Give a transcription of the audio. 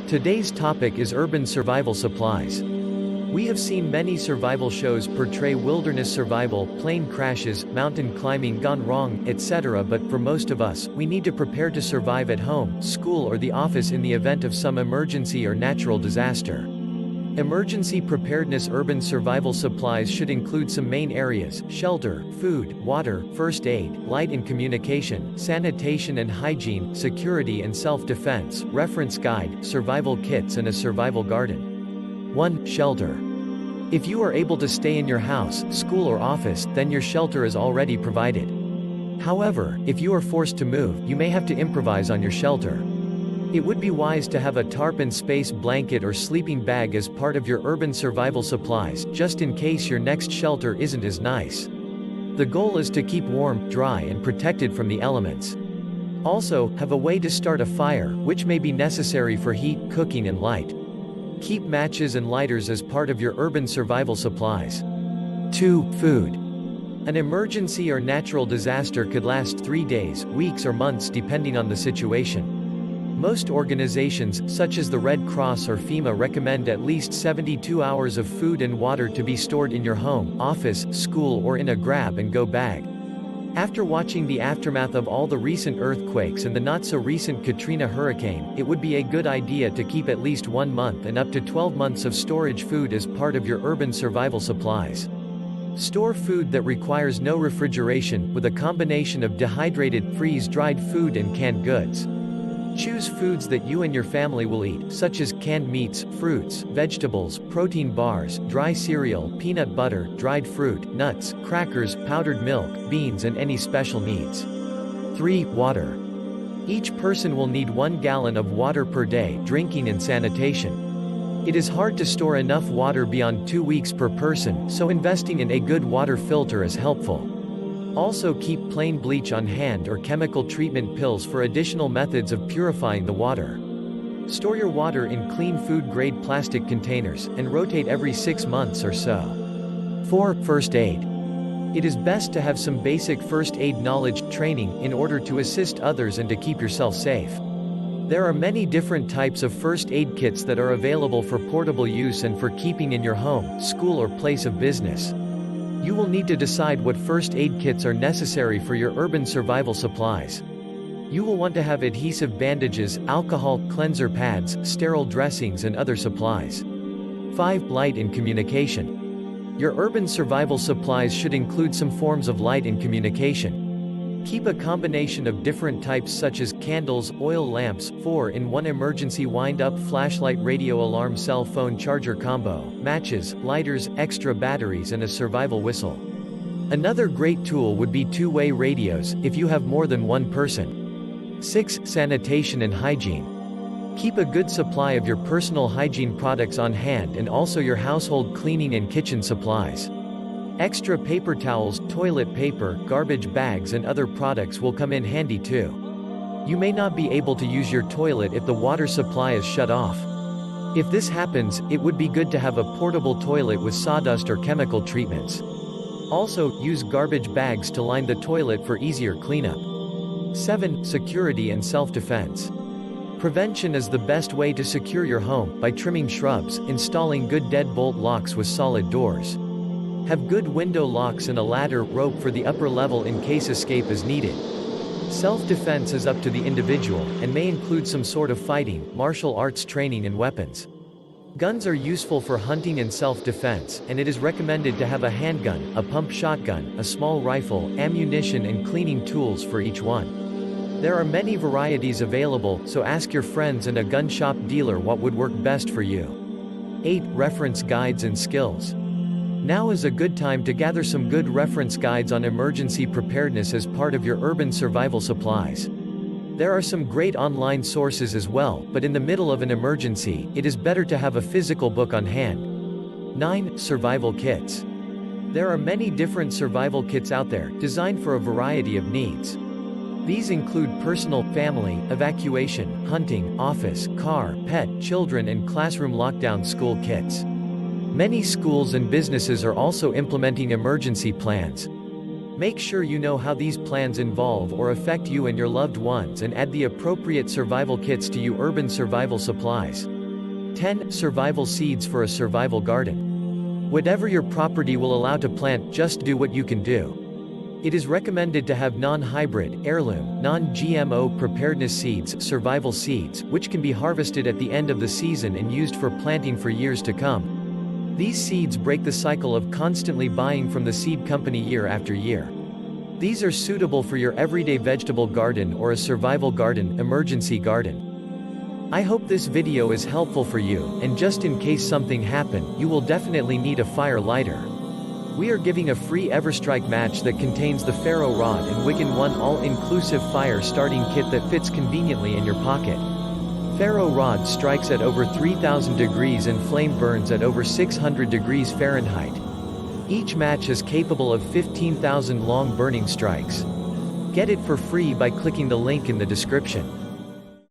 Today's topic is urban survival supplies. We have seen many survival shows portray wilderness survival, plane crashes, mountain climbing gone wrong, etc. But for most of us, we need to prepare to survive at home, school or the office in the event of some emergency or natural disaster. Emergency preparedness urban survival supplies should include some main areas: shelter, food, water, first aid, light and communication, sanitation and hygiene, security and self-defense, reference guide, survival kits and a survival garden. 1. Shelter. If you are able to stay in your house, school or office, then your shelter is already provided. However, if you are forced to move, you may have to improvise on your shelter. It would be wise to have a tarp and space blanket or sleeping bag as part of your urban survival supplies, just in case your next shelter isn't as nice. The goal is to keep warm, dry and protected from the elements. Also, have a way to start a fire, which may be necessary for heat, cooking and light. Keep matches and lighters as part of your urban survival supplies. 2. Food. An emergency or natural disaster could last 3 days, weeks or months depending on the situation. Most organizations, such as the Red Cross or FEMA, recommend at least 72 hours of food and water to be stored in your home, office, school or in a grab-and-go bag. After watching the aftermath of all the recent earthquakes and the not-so-recent Katrina hurricane, it would be a good idea to keep at least 1 month and up to 12 months of storage food as part of your urban survival supplies. Store food that requires no refrigeration, with a combination of dehydrated, freeze-dried food and canned goods. Choose foods that you and your family will eat, such as canned meats, fruits, vegetables, protein bars, dry cereal, peanut butter, dried fruit, nuts, crackers, powdered milk, beans and any special needs. 3. Water. Each person will need 1 gallon of water per day, drinking and sanitation. It is hard to store enough water beyond 2 weeks per person, so investing in a good water filter is helpful. Also keep plain bleach on hand or chemical treatment pills for additional methods of purifying the water. Store your water in clean food-grade plastic containers, and rotate every 6 months or so. 4. First aid. It is best to have some basic first aid knowledge, training, in order to assist others and to keep yourself safe. There are many different types of first aid kits that are available for portable use and for keeping in your home, school or place of business. You will need to decide what first aid kits are necessary for your urban survival supplies. You will want to have adhesive bandages, alcohol, cleanser pads, sterile dressings and other supplies. 5. Light and communication. Your urban survival supplies should include some forms of light and communication. Keep a combination of different types such as candles, oil lamps, 4-in-1 emergency wind-up flashlight, radio alarm, cell phone charger combo, matches, lighters, extra batteries and a survival whistle. Another great tool would be two-way radios, if you have more than one person. 6. Sanitation and hygiene. Keep a good supply of your personal hygiene products on hand and also your household cleaning and kitchen supplies. Extra paper towels, toilet paper, garbage bags and other products will come in handy too. You may not be able to use your toilet if the water supply is shut off. If this happens, it would be good to have a portable toilet with sawdust or chemical treatments. Also, use garbage bags to line the toilet for easier cleanup. 7. Security and self-defense. Prevention is the best way to secure your home, by trimming shrubs, installing good deadbolt locks with solid doors. Have good window locks and a ladder, rope for the upper level in case escape is needed. Self-defense is up to the individual, and may include some sort of fighting, martial arts training and weapons. Guns are useful for hunting and self-defense, and it is recommended to have a handgun, a pump shotgun, a small rifle, ammunition and cleaning tools for each one. There are many varieties available, so ask your friends and a gun shop dealer what would work best for you. 8. Reference guides and skills. Now is a good time to gather some good reference guides on emergency preparedness as part of your urban survival supplies. There are some great online sources as well, but in the middle of an emergency, it is better to have a physical book on hand. 9. Survival kits. There are many different survival kits out there, designed for a variety of needs. These include personal, family, evacuation, hunting, office, car, pet, children and classroom lockdown school kits. Many schools and businesses are also implementing emergency plans. Make sure you know how these plans involve or affect you and your loved ones and add the appropriate survival kits to your urban survival supplies. 10. Survival seeds for a survival garden. Whatever your property will allow to plant, just do what you can do. It is recommended to have non-hybrid, heirloom, non-GMO preparedness seeds, survival seeds, which can be harvested at the end of the season and used for planting for years to come. These seeds break the cycle of constantly buying from the seed company year after year. These are suitable for your everyday vegetable garden or a survival garden, emergency garden. I hope this video is helpful for you, and just in case something happen, you will definitely need a fire lighter. We are giving a free Everstryke match that contains the ferro rod and Wiccan 1 all-inclusive fire starting kit that fits conveniently in your pocket. Ferro rod strikes at over 3000 degrees and flame burns at over 600 degrees Fahrenheit. Each match is capable of 15,000 long burning strikes. Get it for free by clicking the link in the description.